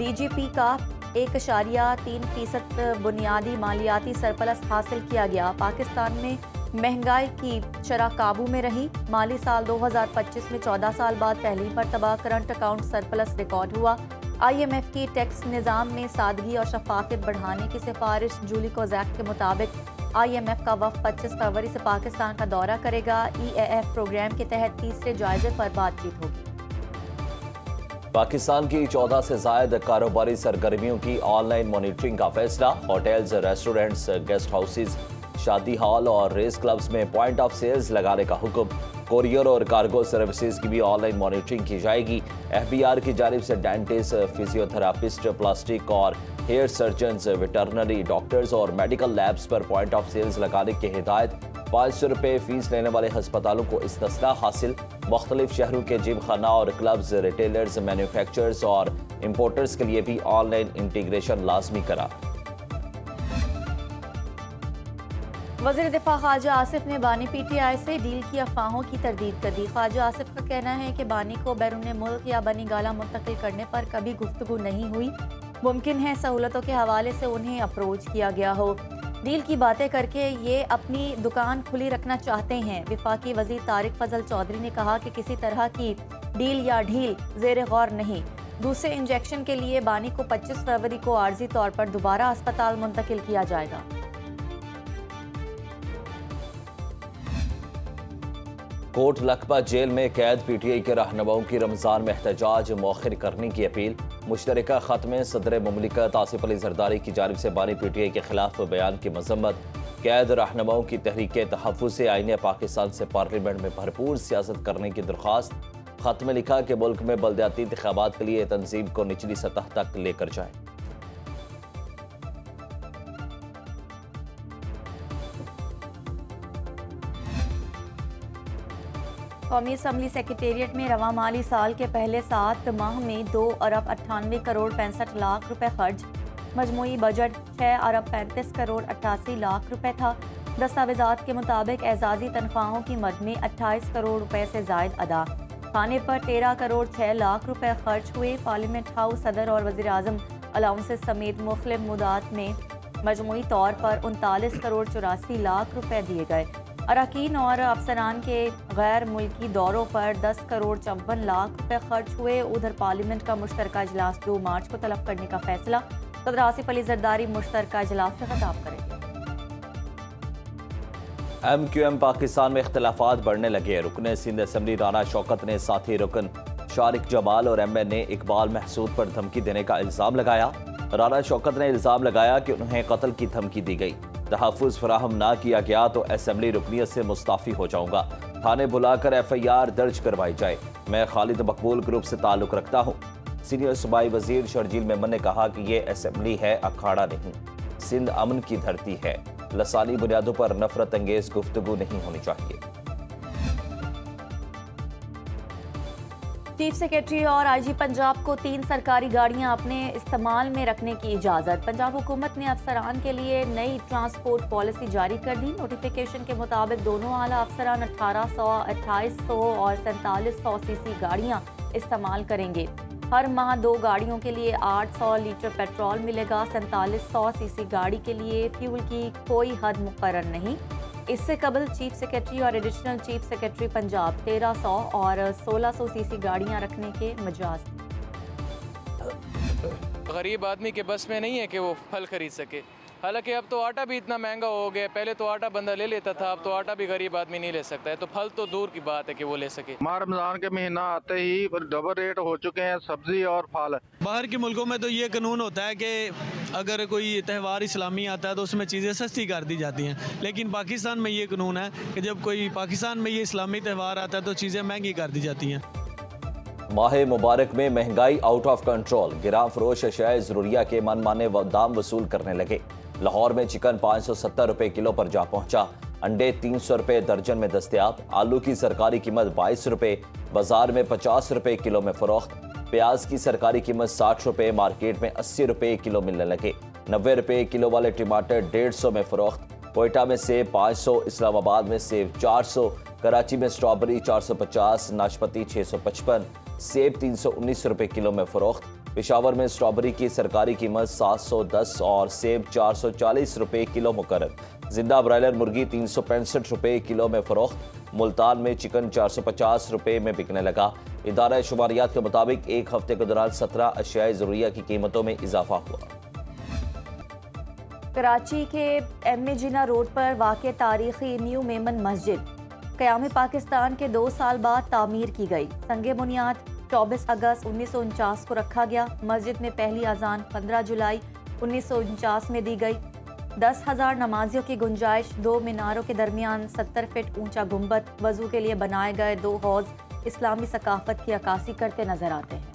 DGP کا 1.3% بنیادی مالیاتی سرپلس حاصل کیا گیا. پاکستان میں مہنگائی کی شرح قابو میں رہی. مالی سال 2025 میں 14 سال بعد پہلی مرتبہ کرنٹ اکاؤنٹ سرپلس ریکارڈ ہوا. IMF کی ٹیکس نظام میں سادگی اور شفافیت بڑھانے کی سفارش. جولی کوزیک کے مطابق IMF کا وفد 25 فروری سے پاکستان کا دورہ کرے گا. EAF پروگرام کے تحت تیسرے جائزے پر بات چیت ہوگی. پاکستان کی 14 سے زائد کاروباری سرگرمیوں کی آن لائن مانیٹرنگ کا فیصلہ. ہوٹلز، ریسٹورنٹس، گیسٹ ہاؤسز، شادی ہال اور ریس کلبز میں پوائنٹ آف سیلز لگانے کا حکم. کوریئر اور کارگو سروسز کی بھی آن لائن مانیٹرنگ کی جائے گی. FBR کی جانب سے ڈینٹسٹ، فزیو تھراپسٹ، پلاسٹک اور ہیئر سرجنز، ویٹرنری ڈاکٹرز اور میڈیکل لیبز پر پوائنٹ آف سیلز لگانے کی ہدایت. 500 روپے فیس لینے والے ہسپتالوں کو استثناء حاصل. مختلف شہروں کے جم خانہ اور کلبز، ریٹیلرز، مینوفیکچررز اور امپورٹرز کے لیے بھی آن لائن انٹیگریشن لازمی کرا. وزیر دفاع خواجہ آصف نے بانی PTI سے ڈیل کی افواہوں کی تردید کر دی. خواجہ آصف کا کہنا ہے کہ بانی کو بیرون ملک یا بنی گالہ منتقل کرنے پر کبھی گفتگو نہیں ہوئی. ممکن ہے سہولتوں کے حوالے سے انہیں اپروچ کیا گیا ہو. ڈیل کی باتیں کر کے یہ اپنی دکان کھلی رکھنا چاہتے ہیں. وفاقی وزیر طارق فضل چودھری نے کہا کہ کسی طرح کی ڈیل یا ڈھیل زیر غور نہیں. دوسرے انجیکشن کے لیے بانی کو 25 فروری کو عارضی طور پر دوبارہ اسپتال منتقل کیا جائے گا. کوٹ لکھپت جیل میں قید PTI کے رہنماؤں کی رمضان میں احتجاج مؤخر کرنے کی اپیل. مشترکہ خط میں صدر مملکت آصف علی زرداری کی جانب سے بانی PTI کے خلاف بیان کی مذمت. قید رہنماؤں کی تحریک تحفظ آئین پاکستان سے پارلیمنٹ میں بھرپور سیاست کرنے کی درخواست. خط میں لکھا کہ ملک میں بلدیاتی انتخابات کے لیے تنظیم کو نچلی سطح تک لے کر جائیں. قومی اسمبلی سیکریٹریٹ میں رواں مالی سال کے پہلے 7 ماہ میں 2 ارب 98 کروڑ 65 لاکھ روپے خرچ. مجموعی بجٹ 6 ارب 35 کروڑ 88 لاکھ روپے تھا. دستاویزات کے مطابق اعزازی تنخواہوں کی مد میں 28 کروڑ روپے سے زائد ادا. کھانے پر 13 کروڑ 6 لاکھ روپے خرچ ہوئے. پارلیمنٹ ہاؤس صدر اور وزیر اعظم الاؤنسز سمیت مختلف مدات میں مجموعی طور پر 39 کروڑ 84 لاکھ روپے دیے گئے. اراکین اور افسران کے غیر ملکی دوروں پر 10 کروڑ 54 لاکھ روپے خرچ ہوئے. ادھر پارلیمنٹ کا مشترکہ اجلاس 2 مارچ کو طلب کرنے کا فیصلہ. صدر آصف علی زرداری مشترکہ اجلاس سے خطاب کریں گے. MQM پاکستان میں اختلافات بڑھنے لگے. رکن سندھ اسمبلی رانا شوکت نے ساتھی رکن شارق جمال اور MNA اقبال محسود پر دھمکی دینے کا الزام لگایا. رانا شوکت نے الزام لگایا کہ انہیں قتل کی دھمکی دی گئی. تحفظ فراہم نہ کیا گیا تو اسمبلی رکنیت سے مستعفی ہو جاؤں گا. تھانے بلا کر FIR درج کروائی جائے. میں خالد مقبول گروپ سے تعلق رکھتا ہوں. سینئر صوبائی وزیر شرجیل میمن نے کہا کہ یہ اسمبلی ہے، اکھاڑا نہیں. سندھ امن کی دھرتی ہے. لسانی بنیادوں پر نفرت انگیز گفتگو نہیں ہونی چاہیے. چیف سیکریٹری اور IG پنجاب کو 3 سرکاری گاڑیاں اپنے استعمال میں رکھنے کی اجازت. پنجاب حکومت نے افسران کے لیے نئی ٹرانسپورٹ پالیسی جاری کر دی. نوٹیفیکیشن کے مطابق دونوں اعلیٰ افسران 1800، 2800 اور 4700 cc گاڑیاں استعمال کریں گے. ہر ماہ 2 گاڑیوں کے لیے 800 لیٹر پیٹرول ملے گا. 4700 cc گاڑی کے لیے فیول کی کوئی حد مقرر نہیں. اس سے قبل چیف سیکریٹری اور ایڈیشنل چیف سیکریٹری پنجاب 1300 اور 1600 cc گاڑیاں رکھنے کے مجاز تھے. غریب آدمی کے بس میں نہیں ہے کہ وہ پھل خرید سکے. حالانکہ اب تو آٹا بھی اتنا مہنگا ہو گیا. پہلے تو آٹا بندہ لے لیتا تھا، اب تو آٹا بھی غریب آدمی نہیں لے سکتا ہے. تو پھل تو دور کی بات ہے کہ وہ لے سکے. ماہ رمضان کے مہینہ آتے ہی ڈبل ریٹ ہو چکے ہیں سبزی اور پھل. باہر کے ملکوں میں تو یہ قانون ہوتا ہے کہ اگر کوئی تہوار اسلامی آتا ہے تو اس میں چیزیں سستی کر دی جاتی ہیں. لیکن پاکستان میں یہ قانون ہے کہ جب کوئی پاکستان میں یہ اسلامی تہوار آتا ہے تو چیزیں مہنگی کر دی جاتی ہیں. ماہ مبارک میں مہنگائی آؤٹ آف کنٹرول. گراں فروش اشیاء ضروریہ کے من مانے دام وصول کرنے لگے. لاہور میں چکن 570 روپے کلو پر جا پہنچا. انڈے 300 روپے درجن میں دستیاب. آلو کی سرکاری قیمت 22 روپے، بازار میں 50 روپے کلو میں فروخت. پیاز کی سرکاری قیمت 60 روپے، مارکیٹ میں 80 روپے کلو ملنے لگے. 90 روپے کلو والے ٹماٹر 150 میں فروخت. کوئٹہ میں سیب 500، اسلام آباد میں سیب 400، کراچی میں سٹرابری 450، ناشپتی 655، سیب 319 روپے کلو میں فروخت. پشاور میں اسٹرابری کی سرکاری قیمت 710 اور سیب 440 روپے کلو مقرر. زندہ برائلر مرغی 365 روپے کلو میں فروخت. ملتان میں چکن 450 روپے میں بکنے لگا. ادارہ شماریات کے مطابق ایک ہفتے کے دوران 17 اشیاء ضروریہ کی قیمتوں میں اضافہ ہوا. کراچی کے ایم اے جناح روڈ پر واقع تاریخی نیو میمن مسجد قیام پاکستان کے 2 سال بعد تعمیر کی گئی. سنگ بنیاد 24 اگست 1949 کو رکھا گیا. مسجد میں پہلی اذان 15 جولائی 1949 میں دی گئی. 10,000 نمازیوں کی گنجائش. 2 میناروں کے درمیان 70 فٹ اونچا گنبد. وضو کے لیے بنائے گئے 2 حوض اسلامی ثقافت کی عکاسی کرتے نظر آتے ہیں.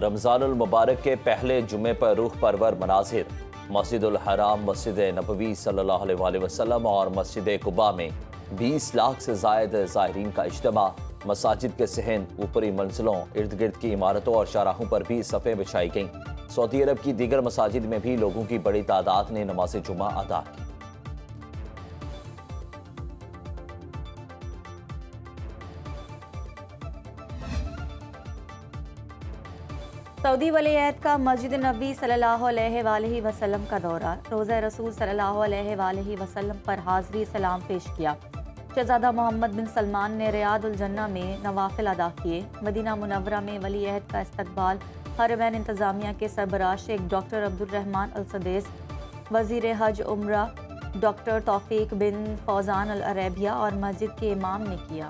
رمضان المبارک کے پہلے جمعے پر روح پرور مناظر. مسجد الحرام، مسجد نبوی صلی اللہ علیہ وآلہ وسلم اور مسجد قباء میں 20 لاکھ سے زائد زائرین کا اجتماع. مساجد کے صحن، اوپری منزلوں، ارد گرد کی عمارتوں اور شاہراہوں پر بھی صفیں بچھائی گئیں. سعودی عرب کی دیگر مساجد میں بھی لوگوں کی بڑی تعداد نے نماز جمعہ ادا کی. سعودی ولی عہد کا مسجد نبوی صلی اللہ علیہ وآلہ وسلم کا دورہ. روضہ رسول صلی اللہ علیہ وآلہ وسلم پر حاضری سلام پیش کیا. شہزادہ محمد بن سلمان نے ریاض الجنہ میں نوافل ادا کیے. مدینہ منورہ میں ولی عہد کا استقبال حرمین انتظامیہ کے سربراہ شیخ ڈاکٹر عبدالرحمن السدیس، وزیر حج عمرہ ڈاکٹر توفیق بن فوزان العربیہ اور مسجد کے امام نے کیا.